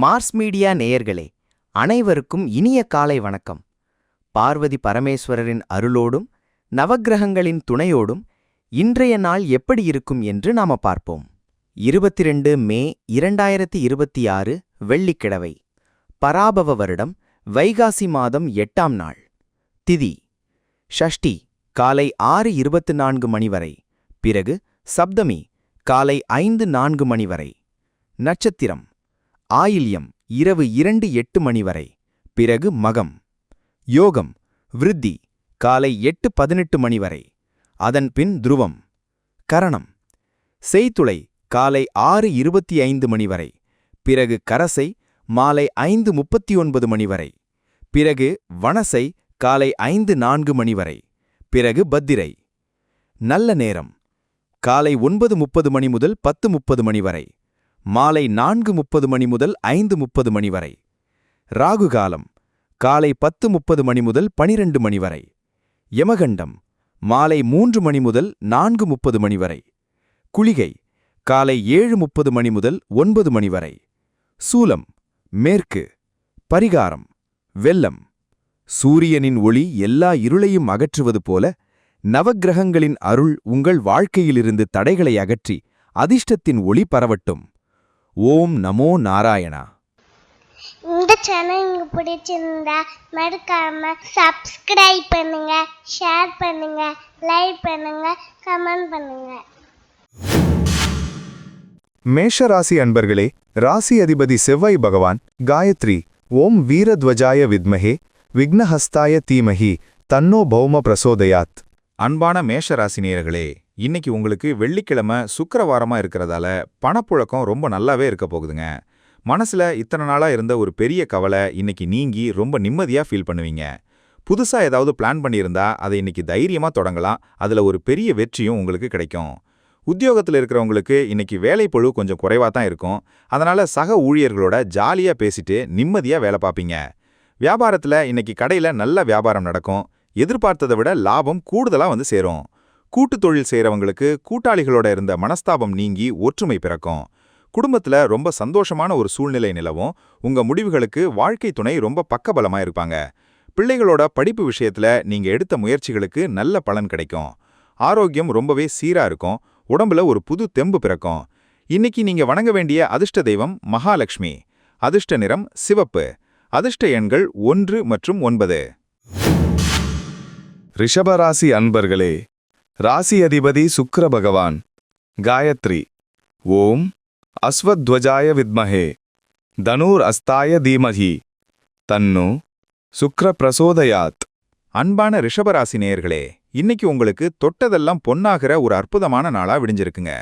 Mars media நேயர்களே, அனைவருக்கும் இனிய காலை வணக்கம். பார்வதி பரமேஸ்வரரின் அருளோடும் நவக்கிரகங்களின் துணையோடும் இன்றைய நாள் எப்படி இருக்கும் என்று நாம பார்ப்போம். 22 மே 2026 வெள்ளிக்கிழமை, பராபவ வருடம், வைகாசி மாதம் 8ஆம் நாள். திதி ஷஷ்டி காலை 6:24 மணி வரை, பிறகு சப்தமி காலை 5:04 மணி வரை. நட்சத்திரம் ஆயில்யம் இரவு 2:08 மணி வரை, பிறகு மகம். யோகம் விருத்தி காலை 8:18 மணி வரை, அதன் பின் துருவம். கரணம் செய்துளை காலை 6:25 மணி வரை, பிறகு கரசை மாலை 5:39 மணி வரை, பிறகு வனசை காலை 5:04 மணி வரை, பிறகு பத்திரை. நல்ல நேரம் காலை 9:30 மணி முதல் 10:30 மணி வரை, மாலை 4:30 மணி முதல் 5:30 மணி வரை. ராகு காலம் காலை 10:30 மணி முதல் 12 மணி வரை. யமகண்டம் மாலை 3 மணி முதல் 4:30 மணி வரை. குளிகை காலை 7:30 மணி முதல் 9 மணி வரை. சூலம் மேற்கு. பரிகாரம் வெல்லம். சூரியனின் ஒளி எல்லா இருளையும் அகற்றுவது போல நவக்கிரகங்களின் அருள் உங்கள் வாழ்க்கையிலிருந்து தடைகளை அகற்றி அதிர்ஷ்டத்தின் ஒளி பரவட்டும். ஓம் நமோ நாராயணா. இந்த சேனல் உங்களுக்கு பிடிச்சிருந்தா மறக்காம சப்ஸ்கிரைப் பண்ணுங்க, ஷேர் பண்ணுங்க, லைக் பண்ணுங்க, கமெண்ட் பண்ணுங்க. மேஷராசி அன்பர்களே, ராசி அதிபதி செவ்வாய் பகவான் காயத்ரி ஓம் வீரத்வஜாய வித்மஹே விக்னஹஸ்தாய தீமஹி தன்னோ பௌம பிரசோதயாத். அன்பான மேஷராசினியர்களே, இன்னைக்கு உங்களுக்கு வெள்ளிக்கிழமை சுக்கிரவாரமா இருக்கிறதால பணப்புழக்கம் ரொம்ப நல்லாவே இருக்க போகுதுங்க. மனசுல இத்தனை நாளா இருந்த ஒரு பெரிய கவலை இன்னைக்கு நீங்கி ரொம்ப நிம்மதியா ஃபீல் பண்ணுவீங்க. புதுசா ஏதாவது பிளான் பண்ணியிருந்தா அதை இன்னைக்கு தைரியமா தொடங்கலாம். அதுல ஒரு பெரிய வெற்றியும் உங்களுக்கு கிடைக்கும். உத்தியோகத்தில் இருக்கிறவங்களுக்கு இன்னைக்கு வேலைப்பளு கொஞ்சம் குறைவா தான் இருக்கும். அதனால சக ஊழியர்களோட ஜாலியா பேசிட்டு நிம்மதியா வேலை பார்ப்பீங்க. வியாபாரத்துல இன்னைக்கு கடையில நல்ல வியாபாரம் நடக்கும். எதிர்பார்த்ததை விட லாபம் கூடுதலா வந்து சேரும். கூட்டு தொழில் செய்யறவங்களுக்கு கூட்டாளிகளோட இருந்த மனஸ்தாபம் நீங்கி ஒற்றுமை பிறக்கும். குடும்பத்துல ரொம்ப சந்தோஷமான ஒரு சூழ்நிலை நிலவும். உங்க முடிவுகளுக்கு வாழ்க்கை துணை ரொம்ப பக்கபலமா இருப்பாங்க. பிள்ளைகளோட படிப்பு விஷயத்துல நீங்க எடுத்த முயற்சிகளுக்கு நல்ல பலன் கிடைக்கும். ஆரோக்கியம் ரொம்பவே சீரா இருக்கும். உடம்புல ஒரு புது தெம்பு பிறக்கும். இன்னைக்கு நீங்க வணங்க வேண்டிய அதிர்ஷ்ட தெய்வம் மகாலட்சுமி. அதிர்ஷ்ட நிறம் சிவப்பு. அதிர்ஷ்ட எண்கள் 1 மற்றும் 9. ரிஷபராசி அன்பர்களே, ராசி அதிபதி சுக்கிர பகவான் காயத்ரி ஓம் அஸ்வத்வஜாய வித்மஹே தனுர் அஸ்தாய தீமஹி தன்னு சுக்ர பிரசோதயாத். அன்பான ரிஷபராசி நேயர்களே, இன்னைக்கு உங்களுக்கு தொட்டதெல்லாம் பொன்னாகிற ஒரு அற்புதமான நாளா விடிஞ்சிருக்குங்க.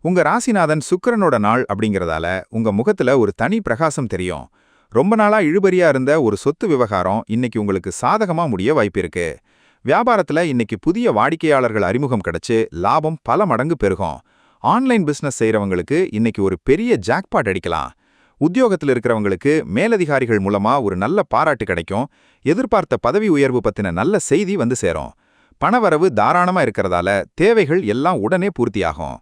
உங்க ராசிநாதன் சுக்கிரனோட நாள் அப்படிங்கறதால உங்க முகத்துல ஒரு தனி பிரகாசம் தெரியும். ரொம்ப நாளா இழுபறியா இருந்த ஒரு சொத்து விவகாரம் இன்னைக்கு உங்களுக்கு சாதகமா முடிய வாய்ப்பிருக்கு. வியாபாரத்துல இன்னைக்கு புதிய வாடிக்கையாளர்கள் அறிமுகம் கிடைச்சு லாபம் பல மடங்கு பெருகும். ஆன்லைன் பிசினஸ் செய்யறவங்களுக்கு இன்னைக்கு ஒரு பெரிய ஜாக்பாட் அடிக்கலாம். உத்தியோகத்தில் இருக்கிறவங்களுக்கு மேலதிகாரிகள் மூலமா ஒரு நல்ல பாராட்டு கிடைக்கும். எதிர்பார்த்த பதவி உயர்வு பத்தின நல்ல செய்தி வந்து சேரும். பணவரவு தாராளமா இருக்கிறதால தேவைகள் எல்லாம் உடனே பூர்த்தியாகும்.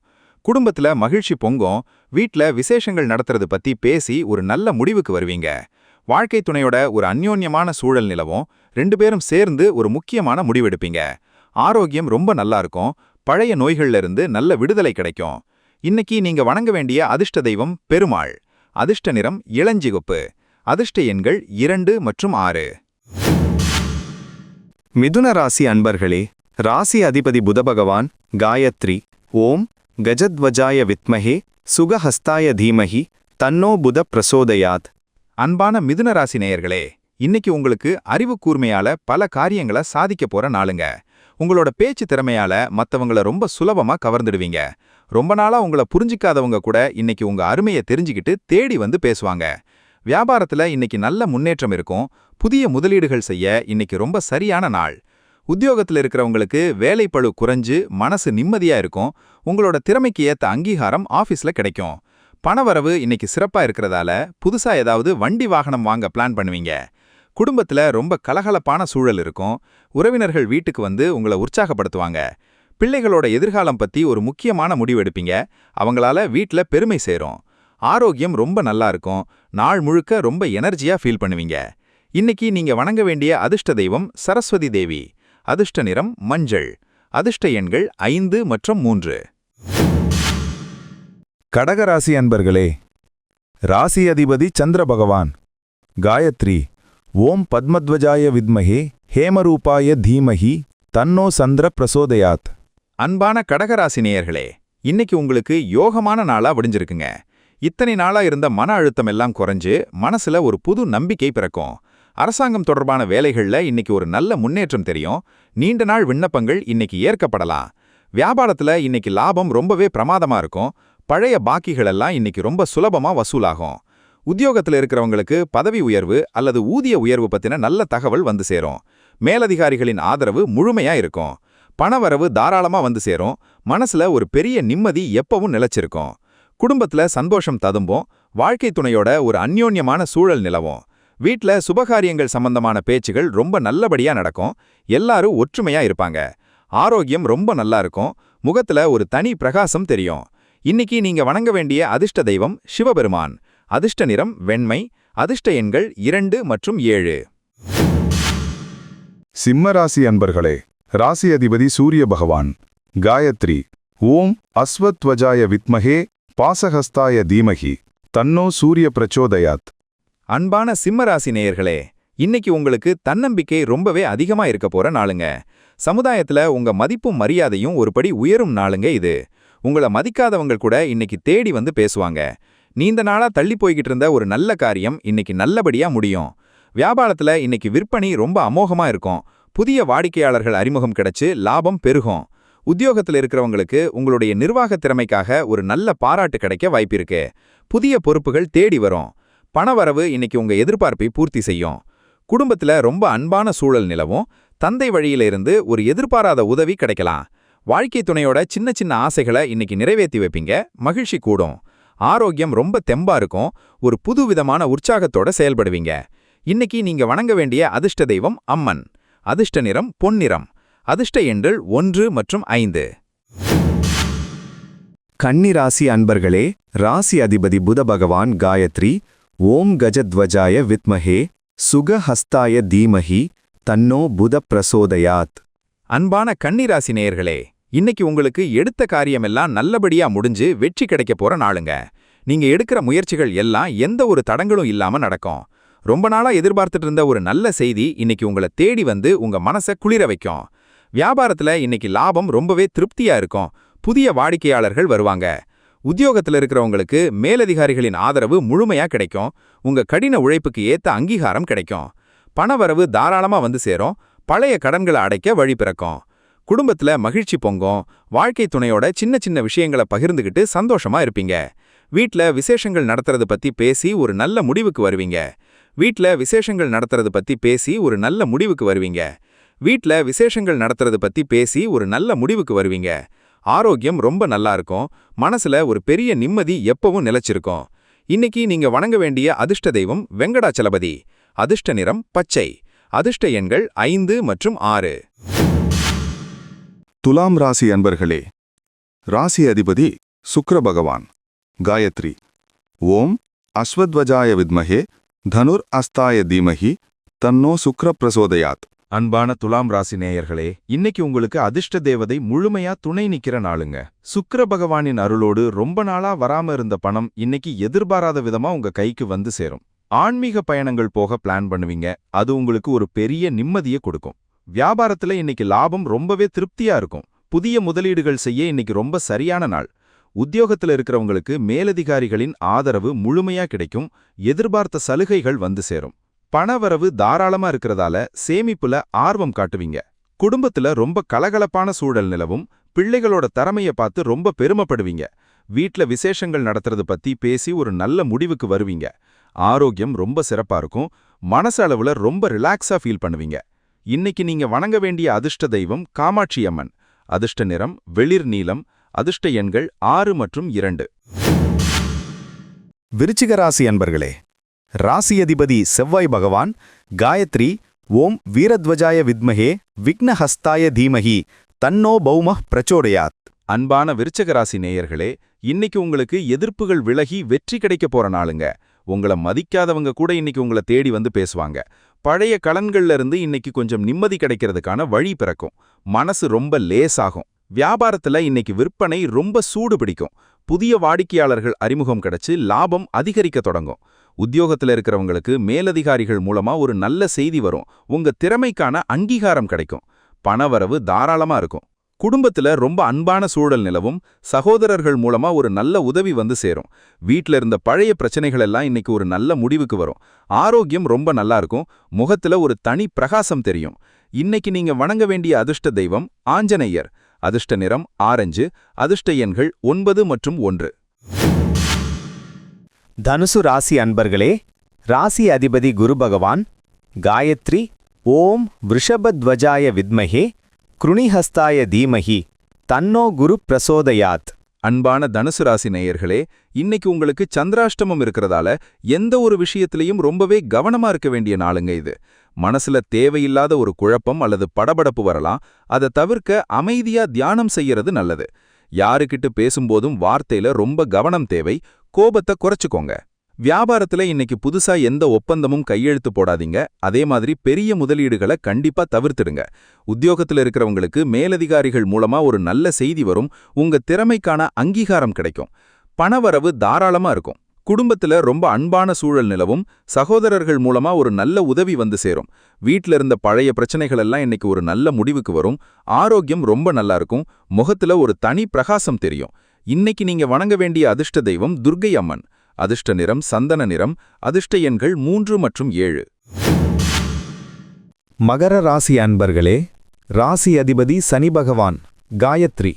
குடும்பத்துல மகிழ்ச்சி பொங்கும். வீட்ல விசேஷங்கள் நடத்துறது பத்தி பேசி ஒரு நல்ல முடிவுக்கு வருவீங்க. வாழ்க்கை துணையோட ஒரு அந்யோன்யமான சூழல் நிலவும். 2 பேரும் சேர்ந்து ஒரு முக்கியமான முடிவெடுப்பீங்க. ஆரோக்கியம் ரொம்ப நல்லா இருக்கும். பழைய நோய்கள்ல இருந்து நல்ல விடுதலை கிடைக்கும். இன்னைக்கு நீங்க வணங்க வேண்டிய அதிர்ஷ்ட தெய்வம் பெருமாள். அதிர்ஷ்ட நிறம் இளஞ்சிவப்பு. அதிர்ஷ்ட எண்கள் 2 மற்றும் 6. மிதுன ராசி அன்பர்களே, ராசி அதிபதி புத பகவான் காயத்ரி ஓம் கஜத்வஜாய வித்மஹே சுகஹஸ்தாய தீமஹி தன்னோ புத பிரசோதயாத். அன்பான மிதுன ராசி நேயர்களே, இன்னைக்கு உங்களுக்கு அறிவு கூர்மையால பல காரியங்களை சாதிக்க போற நாளுங்க. உங்களோட பேச்சு திறமையால மத்தவங்கள ரொம்ப சுலபமா கவர்ந்துடுவீங்க. ரொம்ப நாளா உங்களை புரிஞ்சிக்காதவங்க கூட இன்னைக்கு உங்க அருமையை தெரிஞ்சுக்கிட்டு தேடி வந்து பேசுவாங்க. வியாபாரத்துல இன்னைக்கு நல்ல முன்னேற்றம் இருக்கும். புதிய முதலீடுகள் செய்ய இன்னைக்கு ரொம்ப சரியான நாள். உத்தியோகத்தில் இருக்கிறவங்களுக்கு வேலைப்பளு குறைஞ்சு மனசு நிம்மதியா இருக்கும். உங்களோட திறமைக்கு ஏத்த அங்கீகாரம் ஆபீஸ்ல கிடைக்கும். பணவரவு இன்னைக்கு சிறப்பா இருக்கிறதால புதுசா ஏதாவது வண்டி வாகனம் வாங்க பிளான் பண்ணுவீங்க. குடும்பத்துல ரொம்ப கலகலப்பான சூழல் இருக்கும். உறவினர்கள் வீட்டுக்கு வந்து உங்களை உற்சாகப்படுத்துவாங்க. பிள்ளைகளோட எதிர்காலம் பத்தி ஒரு முக்கியமான முடிவு எடுப்பீங்க. அவங்களால வீட்ல பெருமை சேரும். ஆரோக்கியம் ரொம்ப நல்லா இருக்கும். நாள் முழுக்க ரொம்ப எனர்ஜியா ஃபீல் பண்ணுவீங்க. இன்னைக்கு நீங்க வணங்க வேண்டிய அதிர்ஷ்ட தெய்வம் சரஸ்வதி தேவி. அதிர்ஷ்ட நிறம் மஞ்சள். அதிர்ஷ்ட எண்கள் 5 மற்றும் 3. கடகராசி அன்பர்களே, ராசி அதிபதி சந்திர பகவான். காயத்ரி. ஓம் பத்மத்வஜாய வித்மஹே ஹேமரூபாய தீமஹி தன்னோ சந்திர பிரசோதயாத். அன்பான கடகராசி நேயர்களே, இன்னைக்கு உங்களுக்கு யோகமான நாளா விடிஞ்சிருக்குங்க. இத்தனை நாளா இருந்த மன அழுத்தம் எல்லாம் குறைஞ்சு மனசுல ஒரு புது நம்பிக்கை பிறக்கும். அரசாங்கம் தொடர்பான வேலைகள்ல இன்னைக்கு ஒரு நல்ல முன்னேற்றம் தெரியும். நீண்ட நாள் விண்ணப்பங்கள் இன்னைக்கு ஏற்கப்படலாம். வியாபாரத்துல இன்னைக்கு லாபம் ரொம்பவே பிரமாதமா இருக்கும். பழைய பாக்கிகள் எல்லாம் இன்னைக்கு ரொம்ப சுலபமா வசூலாகும். உத்தியோகத்துல இருக்கிறவங்களுக்கு பதவி உயர்வு அல்லது ஊதிய உயர்வு பத்தின நல்ல தகவல் வந்து சேரும். மேலதிகாரிகளின் ஆதரவு முழுமையா இருக்கும். பணவரவு தாராளமா வந்து சேரும். மனசுல ஒரு பெரிய நிம்மதி எப்பவும் நிலைச்சிருக்கும். குடும்பத்துல சந்தோஷம் ததும்பும். வாழ்க்கை துணையோட ஒரு அந்யோன்யமான சூழல் நிலவும். வீட்ல சுபகாரியங்கள் சம்பந்தமான பேச்சுகள் ரொம்ப நல்லபடியா நடக்கும். எல்லாரும் ஒற்றுமையா இருப்பாங்க. ஆரோக்கியம் ரொம்ப நல்லா இருக்கும். முகத்துல ஒரு தனி பிரகாசம் தெரியும். இன்னைக்கு நீங்க வணங்க வேண்டிய அதிர்ஷ்ட தெய்வம் சிவபெருமான். அதிர்ஷ்ட நிறம் வெண்மை. அதிர்ஷ்ட எண்கள் 2 மற்றும் 7. சிம்மராசி அன்பர்களே, ராசி அதிபதி சூரிய பகவான். காயத்ரி. ஓம் அஸ்வத்வஜாய வித்மஹே பாசஹஸ்தாய தீமஹி தன்னோ சூரிய பிரச்சோதயாத். அன்பான சிம்மராசி நேயர்களே, இன்னைக்கு உங்களுக்கு தன்னம்பிக்கை ரொம்பவே அதிகமா இருக்க போற நாளுங்க. சமுதாயத்துல உங்க மதிப்பும் மரியாதையும் ஒருபடி உயரும் நாளுங்க இது. உங்களை மதிக்காதவங்க கூட இன்னைக்கு தேடி வந்து பேசுவாங்க. நீண்ட நாளா தள்ளி போய்கிட்டு இருந்த ஒரு நல்ல காரியம் இன்னைக்கு நல்லபடியா முடியும். வியாபாரத்துல இன்னைக்கு விற்பனை ரொம்ப அமோகமா இருக்கும். புதிய வாடிக்கையாளர்கள் அறிமுகம் கிடைச்சு லாபம் பெருகும். உத்தியோகத்துல இருக்கிறவங்களுக்கு உங்களுடைய நிர்வாக திறமைக்காக ஒரு நல்ல பாராட்டு கிடைக்க வாய்ப்பிருக்கு. புதிய பொறுப்புகள் தேடி வரும். பணவரவு இன்னைக்கு உங்க எதிர்பார்ப்பை பூர்த்தி செய்யும். குடும்பத்துல ரொம்ப அன்பான சூழல் நிலவும். தந்தை வழியில இருந்து ஒரு எதிர்பாராத உதவி கிடைக்கலாம். வாழ்க்கை துணையோட சின்ன சின்ன ஆசைகளை இன்னைக்கு நிறைவேற்றி வைப்பீங்க. மகிழ்ச்சி கூடும். ஆரோக்கியம் ரொம்ப தெம்பா இருக்கும். ஒரு புதுவிதமான உற்சாகத்தோட செயல்படுவீங்க. இன்னைக்கு நீங்க வணங்க வேண்டிய அதிர்ஷ்ட தெய்வம் அம்மன். அதிர்ஷ்ட நிறம் பொன்னிறம். அதிர்ஷ்ட எண்கள் 1 மற்றும் 5. கன்னிராசி அன்பர்களே, ராசி அதிபதி புத பகவான். காயத்ரி. ஓம் கஜத்வஜாய வித்மஹே சுகஹஸ்தாய தீமஹி தன்னோ புத பிரசோதயாத். அன்பான கன்னிராசி நேயர்களே, இன்னைக்கு உங்களுக்கு எடுத்த காரியமெல்லாம் நல்லபடியா முடிஞ்சு வெற்றி கிடைக்க போற நாளுங்க. நீங்க எடுக்கிற முயற்சிகள் எல்லாம் எந்த ஒரு தடங்களும் இல்லாம நடக்கும். ரொம்ப நாளா எதிர்பார்த்துட்டு இருந்த ஒரு நல்ல செய்தி இன்னைக்கு உங்களை தேடி வந்து உங்க மனசை குளிர வைக்கும். வியாபாரத்துல இன்னைக்கு லாபம் ரொம்பவே திருப்தியா இருக்கும். புதிய வாடிக்கையாளர்கள் வருவாங்க. உத்தியோகத்துல இருக்கிறவங்களுக்கு மேலதிகாரிகளின் ஆதரவு முழுமையா கிடைக்கும். உங்க கடின உழைப்புக்கு ஏத்த அங்கீகாரம் கிடைக்கும். பணவரவு தாராளமா வந்து சேரும். பழைய கடன்களை அடைக்க வழி பிறக்கும். குடும்பத்துல மகிழ்ச்சி பொங்கும். வாழ்க்கை துணையோட சின்ன சின்ன விஷயங்களை பகிர்ந்துகிட்டு சந்தோஷமா இருப்பீங்க. வீட்ல விசேஷங்கள் நடத்துறது பத்தி பேசி ஒரு நல்ல முடிவுக்கு வருவீங்க. வீட்ல விசேஷங்கள் நடத்துறது பத்தி பேசி ஒரு நல்ல முடிவுக்கு வருவீங்க. வீட்ல விசேஷங்கள் நடத்துறது பத்தி பேசி ஒரு நல்ல முடிவுக்கு வருவீங்க. ஆரோக்கியம் ரொம்ப நல்லா இருக்கும். மனசுல ஒரு பெரிய நிம்மதி எப்பவும் நிலைச்சிருக்கும். இன்னைக்கு நீங்க வணங்க வேண்டிய அதிர்ஷ்ட தெய்வம் வெங்கடாச்சலபதி. அதிர்ஷ்ட நிறம் பச்சை. அதிர்ஷ்ட எண்கள் 5 மற்றும் 6. துலாம் ராசி அன்பர்களே, ராசி அதிபதி சுக்கிர பகவான். காயத்ரி. ஓம் அஸ்வத்வஜாய வித்மஹே தனுர் அஸ்தாய தீமஹி தன்னோ சுக்கிர பிரசோதயாத். அன்பான துலாம் ராசி நேயர்களே, இன்னைக்கு உங்களுக்கு அதிர்ஷ்ட தேவதை முழுமையா துணை நிக்கிற நாளுங்க. சுக்கிர பகவானின் அருளோடு ரொம்ப நாளா வராம இருந்த பணம் இன்னைக்கு எதிர்பாராத விதமா உங்க கைக்கு வந்து சேரும். ஆன்மீக பயணங்கள் போக பிளான் பண்ணுவீங்க. அது உங்களுக்கு ஒரு பெரிய நிம்மதியை கொடுக்கும். வியாபாரத்துல இன்னைக்கு லாபம் ரொம்பவே திருப்தியா இருக்கும். புதிய முதலீடுகள் செய்ய இன்னைக்கு ரொம்ப சரியான நாள். உத்தியோகத்துல இருக்கிறவங்களுக்கு மேலதிகாரிகளின் ஆதரவு முழுமையா கிடைக்கும். எதிர்பார்த்த சலுகைகள் வந்து சேரும். பணவரவு தாராளமா இருக்கிறதால சேமிப்புல ஆர்வம் காட்டுவீங்க. குடும்பத்துல ரொம்ப கலகலப்பான சூழல் நிலவும். பிள்ளைகளோட திறமைய பார்த்து ரொம்ப பெருமைப்படுவீங்க. வீட்ல விசேஷங்கள் நடத்துறது பத்தி பேசி ஒரு நல்ல முடிவுக்கு வருவீங்க. ஆரோக்கியம் ரொம்ப சிறப்பா இருக்கும். மனசு அளவுல ரொம்ப ரிலாக்ஸா ஃபீல் பண்ணுவீங்க. இன்னைக்கு நீங்க வணங்க வேண்டிய அதிர்ஷ்ட தெய்வம் காமாட்சி அம்மன். அதிர்ஷ்ட நிறம் வெளிர் நீலம். அதிர்ஷ்ட எண்கள் 6 மற்றும் 2. விருச்சிக ராசி அன்பர்களே, ராசி அதிபதி செவ்வாய் பகவான். காயத்ரி. ஓம் வீரத்வஜாய வித்மஹே விக்னஹஸ்தாய தீமஹி தன்னோ பௌமஹ் பிரச்சோதயாத். அன்பான விருச்சிக ராசி நேயர்களே, இன்னைக்கு உங்களுக்கு எதிர்ப்புகள் விலகி வெற்றி கிடைக்க போற நாளுங்க. உங்களை மதிக்காதவங்க கூட இன்னைக்கு உங்களை தேடி வந்து பேசுவாங்க. பழைய கடன்கள்ல இருந்து இன்னைக்கு கொஞ்சம் நிம்மதி கிடைக்கிறதுக்கான வழி பிறக்கும். மனசு ரொம்ப லேசாகும். வியாபாரத்துல இன்னைக்கு விற்பனை ரொம்ப சூடு பிடிக்கும். புதிய வாடிக்கையாளர்கள் அறிமுகம் கிடைச்சு லாபம் அதிகரிக்க தொடங்கும். உத்தியோகத்துல இருக்கிறவங்களுக்கு மேலதிகாரிகள் மூலமா ஒரு நல்ல செய்தி வரும். உங்க திறமைக்கான அங்கீகாரம் கிடைக்கும். பணவரவு தாராளமா இருக்கும். குடும்பத்துல ரொம்ப அன்பான சூழல் நிலவும். சகோதரர்கள் மூலமா ஒரு நல்ல உதவி வந்து சேரும். வீட்ல இருந்த பழைய பிரச்சனைகள் எல்லாம் இன்னைக்கு ஒரு நல்ல முடிவுக்கு வரும். ஆரோக்கியம் ரொம்ப நல்லா இருக்கும். முகத்துல ஒரு தனி பிரகாசம் தெரியும். இன்னைக்கு நீங்க வணங்க வேண்டிய அதிர்ஷ்ட தெய்வம் ஆஞ்சநேயர். அதிர்ஷ்ட நிறம் ஆரஞ்சு. அதிர்ஷ்ட எண்கள் 9 மற்றும் 1. தனுசு ராசி அன்பர்களே, ராசி அதிபதி குரு பகவான். காயத்ரி ஓம் விருஷபத்வஜாய வித்மஹே கிருணிஹஸ்தாய தீமஹி தன்னோ குரு பிரசோதயாத். அன்பான தனுசு ராசி நேயர்களே, இன்னைக்கு உங்களுக்கு சந்திராஷ்டமம் இருக்கிறதால எந்த ஒரு விஷயத்திலையும் ரொம்பவே கவனமா இருக்க வேண்டிய நாளுங்க இது. மனசுல தேவையில்லாத ஒரு குழப்பம் அல்லது படபடப்பு வரலாம். அதை தவிர்க்க அமைதியா தியானம் செய்யறது நல்லது. யாருக்கிட்ட பேசும்போதும் வார்த்தையில ரொம்ப கவனம் தேவை. கோபத்தை குறைச்சுக்கோங்க. வியாபாரத்துல இன்னைக்கு புதுசா எந்த ஒப்பந்தமும் கையெழுத்து போடாதீங்க. அதே மாதிரி பெரிய முதலீடுகளை கண்டிப்பா தவிர்த்துடுங்க. உத்தியோகத்துல இருக்கிறவங்களுக்கு மேலதிகாரிகள் மூலமா ஒரு நல்ல செய்தி வரும். உங்க திறமைக்கான அங்கீகாரம் கிடைக்கும். பணவரவு தாராளமா இருக்கும். குடும்பத்துல ரொம்ப அன்பான சூழல் நிலவும். சகோதரர்கள் மூலமா ஒரு நல்ல உதவி வந்து சேரும். வீட்ல இருந்த பழைய பிரச்சனைகள் எல்லாம் இன்னைக்கு ஒரு நல்ல முடிவுக்கு வரும். ஆரோக்கியம் ரொம்ப நல்லா இருக்கும். முகத்துல ஒரு தனி பிரகாசம் தெரியும். இன்னைக்கு நீங்க வணங்க வேண்டிய அதிர்ஷ்ட தெய்வம் துர்க்கை அம்மன். அதிர்ஷ்ட நிறம் சந்தன நிறம். அதிர்ஷ்ட எண்கள் 3 மற்றும் 7. மகர ராசி அன்பர்களே, ராசி அதிபதி சனி பகவான். காயத்ரி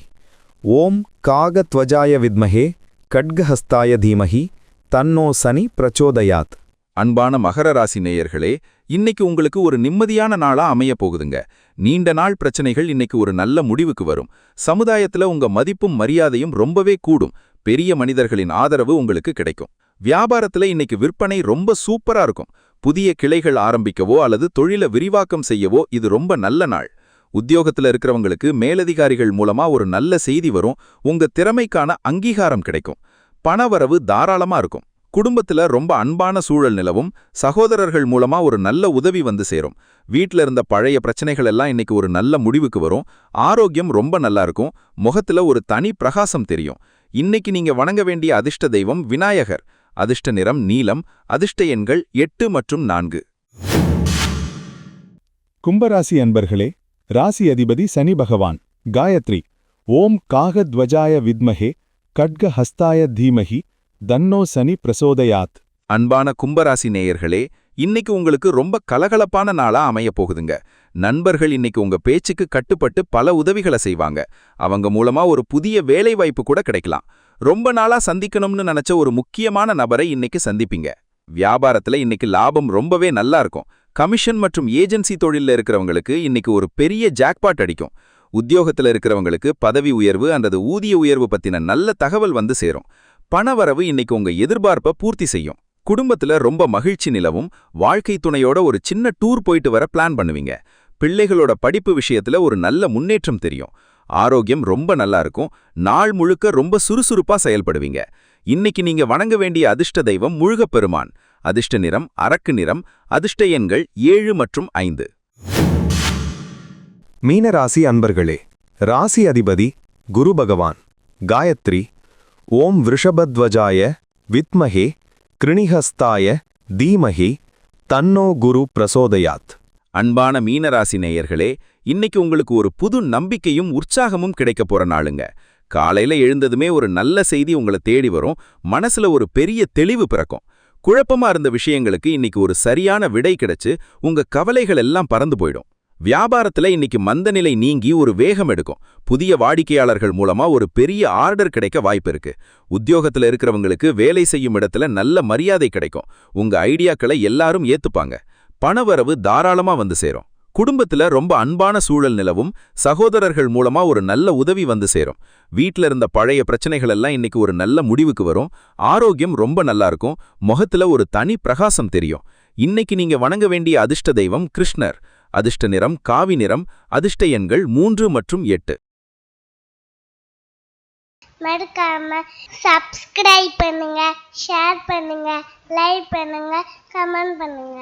ஓம் காகத்வஜாய வித்மஹே கட்கஹஸ்தாய தீமஹி தன்னோ சனி பிரச்சோதயாத். அன்பான மகர ராசி நேயர்களே, இன்னைக்கு உங்களுக்கு ஒரு நிம்மதியான நாளா அமைய போகுதுங்க. நீண்ட நாள் பிரச்சனைகள் இன்னைக்கு ஒரு நல்ல முடிவுக்கு வரும். சமுதாயத்துல உங்க மதிப்பும் மரியாதையும் ரொம்பவே கூடும். பெரிய மனிதர்களின் ஆதரவு உங்களுக்கு கிடைக்கும். வியாபாரத்துல இன்னைக்கு விற்பனை ரொம்ப சூப்பரா இருக்கும். புதிய கிளைகள் ஆரம்பிக்கவோ அல்லது தொழிலை விரிவாக்கம் செய்யவோ இது ரொம்ப நல்ல நாள். உத்தியோகத்துல இருக்கிறவங்களுக்கு மேலதிகாரிகள் மூலமா ஒரு நல்ல செய்தி வரும். உங்க திறமைக்கான அங்கீகாரம் கிடைக்கும். பணவரவு தாராளமா இருக்கும். குடும்பத்துல ரொம்ப அன்பான சூழல் நிலவும். சகோதரர்கள் மூலமா ஒரு நல்ல உதவி வந்து சேரும். வீட்ல இருந்த பழைய பிரச்சனைகள் எல்லாம் இன்னைக்கு ஒரு நல்ல முடிவுக்கு வரும். ஆரோக்கியம் ரொம்ப நல்லா இருக்கும். முகத்துல ஒரு தனி பிரகாசம் தெரியும். இன்னைக்கு நீங்க வணங்க வேண்டிய அதிர்ஷ்ட தெய்வம் விநாயகர். அதிர்ஷ்ட நிறம் நீலம். அதிர்ஷ்ட எண்கள் 8 மற்றும் 4. கும்பராசி அன்பர்களே, ராசி அதிபதி சனி பகவான். காயத்ரி ஓம் காகத்வஜாய வித்மஹே கட்கஹஸ்தாய தீமஹி தன்னோ சனி பிரசோதயாத். அன்பான கும்பராசி நேயர்களே, இன்னைக்கு உங்களுக்கு ரொம்ப கலகலப்பான நாளா அமைய போகுதுங்க. நண்பர்கள் இன்னைக்கு உங்க பேச்சுக்கு கட்டுப்பட்டு பல உதவிகளை செய்வாங்க. அவங்க மூலமா ஒரு புதிய வேலை வாய்ப்பு கூட கிடைக்கலாம். ரொம்ப நாளா சந்திக்கணும்னு நினைச்ச ஒரு முக்கியமான நபரை இன்னைக்கு சந்திப்பீங்க. வியாபாரத்துல இன்னைக்கு லாபம் ரொம்பவே நல்லா இருக்கும். கமிஷன் மற்றும் ஏஜென்சி தொழில்ல இருக்கிறவங்களுக்கு இன்னைக்கு ஒரு பெரிய ஜாக்பாட் அடிக்கும். உத்தியோகத்துல இருக்கிறவங்களுக்கு பதவி உயர்வு அல்லது ஊதிய உயர்வு பத்தின நல்ல தகவல் வந்து சேரும். பணவரவு இன்னைக்கு உங்க எதிர்பார்ப்பை பூர்த்தி செய்யும். குடும்பத்துல ரொம்ப மகிழ்ச்சி நிலவும். வாழ்க்கை துணையோட ஒரு சின்ன டூர் போயிட்டு வர பிளான் பண்ணுவீங்க. பிள்ளைகளோட படிப்பு விஷயத்துல ஒரு நல்ல முன்னேற்றம் தெரியும். ஆரோக்கியம் ரொம்ப நல்லா இருக்கும். நாள் முழுக்க ரொம்ப சுறுசுறுப்பா செயல்படுவீங்க. இன்னைக்கு நீங்க வணங்க வேண்டிய அதிர்ஷ்ட தெய்வம் முருகப்பெருமான். அதிர்ஷ்ட நிறம் அரக்கு நிறம். அதிர்ஷ்ட எண்கள் 7 மற்றும் 5. மீனராசி அன்பர்களே, ராசி அதிபதி குரு பகவான். காயத்ரி ஓம் விருஷபத்வஜாய வித்மஹே கிருணிஹஸ்தாய தீமஹி தன்னோ குரு பிரசோதயாத். அன்பான மீனராசி நேயர்களே, இன்னைக்கு உங்களுக்கு ஒரு புது நம்பிக்கையும் உற்சாகமும் கிடைக்க போற நாளுங்க. காலையில எழுந்ததுமே ஒரு நல்ல செய்தி உங்களை தேடி வரும். மனசுல ஒரு பெரிய தெளிவு பிறக்கும். குழப்பமா இருந்த விஷயங்களுக்கு இன்னைக்கு ஒரு சரியான விடை கிடைச்சு உங்க கவலைகள் எல்லாம் பறந்து போயிடும். வியாபாரத்துல இன்னைக்கு மந்தநிலை நீங்கி ஒரு வேகம் எடுக்கும். புதிய வாடிக்கையாளர்கள் மூலமா ஒரு பெரிய ஆர்டர் கிடைக்க வாய்ப்பு இருக்கு. உத்தியோகத்துல இருக்கிறவங்களுக்கு வேலை செய்யும் இடத்துல நல்ல மரியாதை கிடைக்கும். உங்க ஐடியாக்களை எல்லாரும் ஏத்துப்பாங்க. பணவரவு தாராளமா வந்து சேரும். குடும்பத்துல ரொம்ப அன்பான சூழல் நிலவும். சகோதரர்கள் மூலமா ஒரு நல்ல உதவி வந்து சேரும். வீட்ல இருந்த பழைய பிரச்சனைகள் எல்லாம் இன்னைக்கு ஒரு நல்ல முடிவுக்கு வரும். ஆரோக்கியம் ரொம்ப நல்லா இருக்கும். முகத்துல ஒரு தனி பிரகாசம் தெரியும். இன்னைக்கு நீங்க வணங்க வேண்டிய அதிர்ஷ்ட தெய்வம் கிருஷ்ணர். அதிர்ஷ்ட நிறம் காவி நிறம். அதிர்ஷ்ட எண்கள் 3 மற்றும் 8. மறக்காம சப்ஸ்கிரைப் பண்ணுங்க, ஷேர் பண்ணுங்க, லைக் பண்ணுங்க, கமெண்ட் பண்ணுங்க.